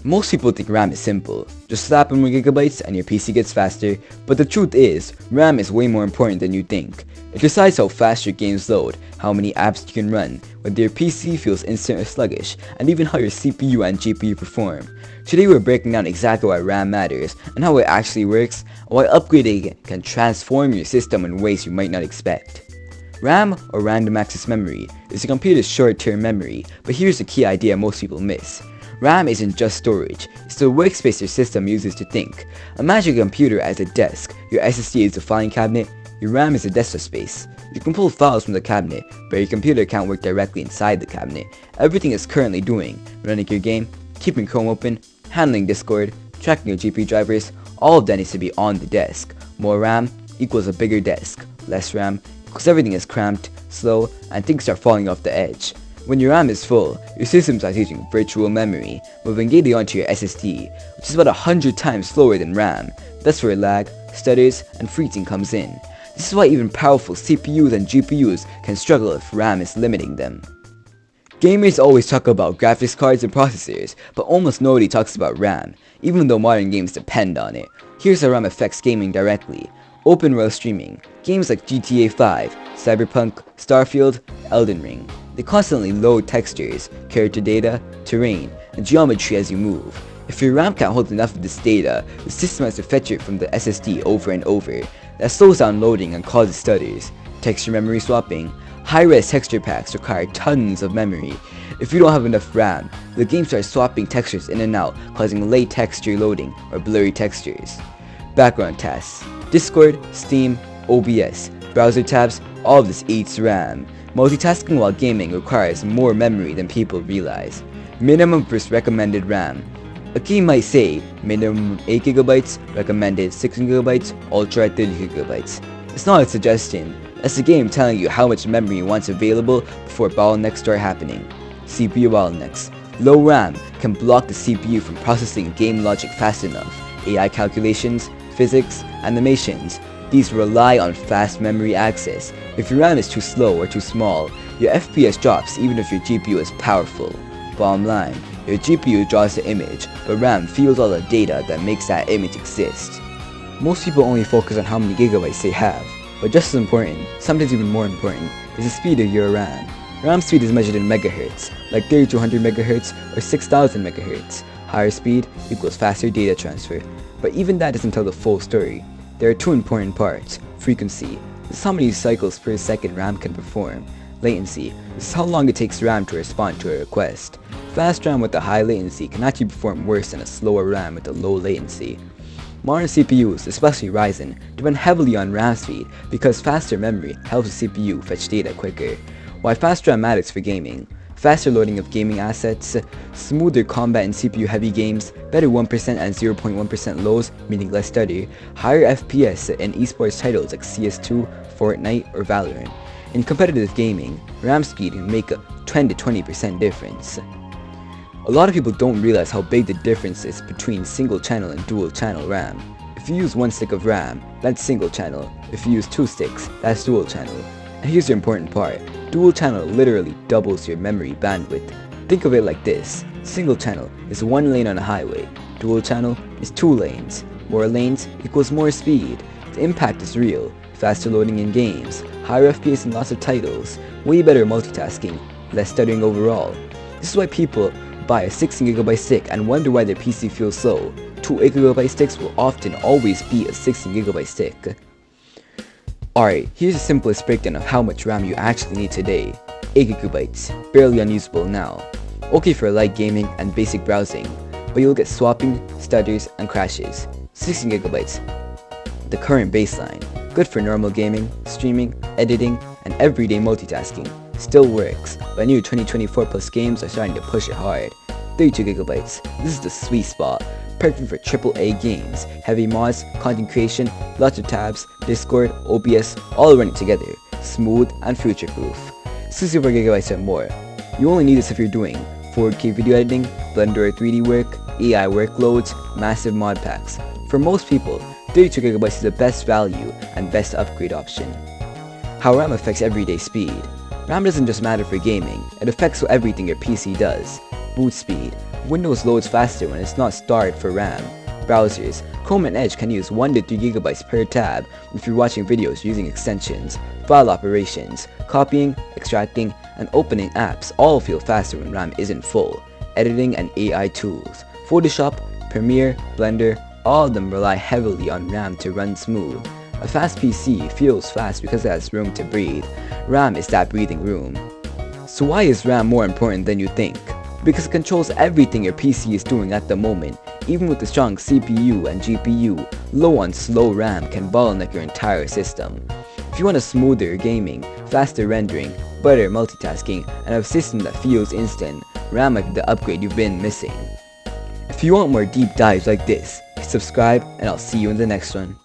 Most people think RAM is simple. Just slap in more gigabytes and your PC gets faster, but the truth is, RAM is way more important than you think. It decides how fast your games load, how many apps you can run, whether your PC feels instant or sluggish, and even how your CPU and GPU perform. Today we're breaking down exactly why RAM matters, and how it actually works, and why upgrading it can transform your system in ways you might not expect. RAM, or random access memory, is a computer's short-term memory, but here's the key idea most people miss. RAM isn't just storage, it's the workspace your system uses to think. Imagine a computer as a desk, your SSD is the filing cabinet, your RAM is the desktop space. You can pull files from the cabinet, but your computer can't work directly inside the cabinet. Everything it's currently doing, running your game, keeping Chrome open, handling Discord, tracking your GPU drivers, all of that needs to be on the desk. More RAM equals a bigger desk. Less RAM equals everything is cramped, slow, and things start falling off the edge. When your RAM is full, your system starts using virtual memory, moving data onto your SSD, which is about 100 times slower than RAM. That's where lag, stutters, and freezing comes in. This is why even powerful CPUs and GPUs can struggle if RAM is limiting them. Gamers always talk about graphics cards and processors, but almost nobody talks about RAM, even though modern games depend on it. Here's how RAM affects gaming directly. Open world streaming. Games like GTA 5, Cyberpunk, Starfield, Elden Ring. They constantly load textures, character data, terrain, and geometry as you move. If your RAM can't hold enough of this data, the system has to fetch it from the SSD over and over. That slows down loading and causes stutters. Texture memory swapping. High-res texture packs require tons of memory. If you don't have enough RAM, the game starts swapping textures in and out, causing late texture loading or blurry textures. Background tasks. Discord, Steam, OBS, browser tabs, all of this eats RAM. Multitasking while gaming requires more memory than people realize. Minimum versus recommended RAM. A game might say minimum 8GB, recommended 16GB, ultra at 30GB. It's not a suggestion, it's the game telling you how much memory it wants available before bottlenecks start happening. CPU bottlenecks. Low RAM can block the CPU from processing game logic fast enough. AI calculations, physics, animations. These rely on fast memory access. If your RAM is too slow or too small, your FPS drops even if your GPU is powerful. Bottom line, your GPU draws the image, but RAM feels all the data that makes that image exist. Most people only focus on how many gigabytes they have, but just as important, sometimes even more important, is the speed of your RAM. RAM speed is measured in megahertz, like 3200 MHz or 6000 MHz. Higher speed equals faster data transfer, but even that doesn't tell the full story. There are two important parts. Frequency. This is how many cycles per second RAM can perform. Latency. This is how long it takes RAM to respond to a request. Fast RAM with a high latency can actually perform worse than a slower RAM with a low latency. Modern CPUs, especially Ryzen, depend heavily on RAM speed because faster memory helps the CPU fetch data quicker. Why fast RAM matters for gaming. Faster loading of gaming assets, smoother combat in CPU-heavy games, better 1% and 0.1% lows, meaning less stutter, higher FPS in esports titles like CS2, Fortnite, or Valorant. In competitive gaming, RAM speed can make a 10 to 20% difference. A lot of people don't realize how big the difference is between single channel and dual channel RAM. If you use one stick of RAM, that's single channel. If you use two sticks, that's dual channel. And here's the important part. Dual channel literally doubles your memory bandwidth. Think of it like this. Single channel is one lane on a highway. Dual channel is two lanes. More lanes equals more speed. The impact is real. Faster loading in games, higher FPS in lots of titles, way better multitasking, less stuttering overall. This is why people buy a 16GB stick and wonder why their PC feels slow. Two 8GB sticks will often always beat a 16GB stick. Alright, here's the simplest breakdown of how much RAM you actually need today. 8GB, barely unusable now. Okay for light gaming and basic browsing, but you'll get swapping, stutters, and crashes. 16GB, the current baseline. Good for normal gaming, streaming, editing, and everyday multitasking. Still works, but new 2024 plus games are starting to push it hard. 32GB, this is the sweet spot. Perfect for AAA games, heavy mods, content creation, lots of tabs, Discord, OBS, all running together, smooth and future-proof. 64GB and more. You only need this if you're doing 4K video editing, Blender or 3D work, AI workloads, massive mod packs. For most people, 32GB is the best value and best upgrade option. How RAM affects everyday speed. RAM doesn't just matter for gaming, it affects everything your PC does. Boot speed. Windows loads faster when it's not starved for RAM. Browsers, Chrome and Edge can use 1 to 3 GB per tab if you're watching videos using extensions. File operations, copying, extracting, and opening apps all feel faster when RAM isn't full. Editing and AI tools, Photoshop, Premiere, Blender, all of them rely heavily on RAM to run smooth. A fast PC feels fast because it has room to breathe. RAM is that breathing room. So why is RAM more important than you think? Because it controls everything your PC is doing at the moment. Even with a strong CPU and GPU, low on slow RAM can bottleneck your entire system. If you want a smoother gaming, faster rendering, better multitasking, and a system that feels instant, RAM might be the upgrade you've been missing. If you want more deep dives like this, subscribe and I'll see you in the next one.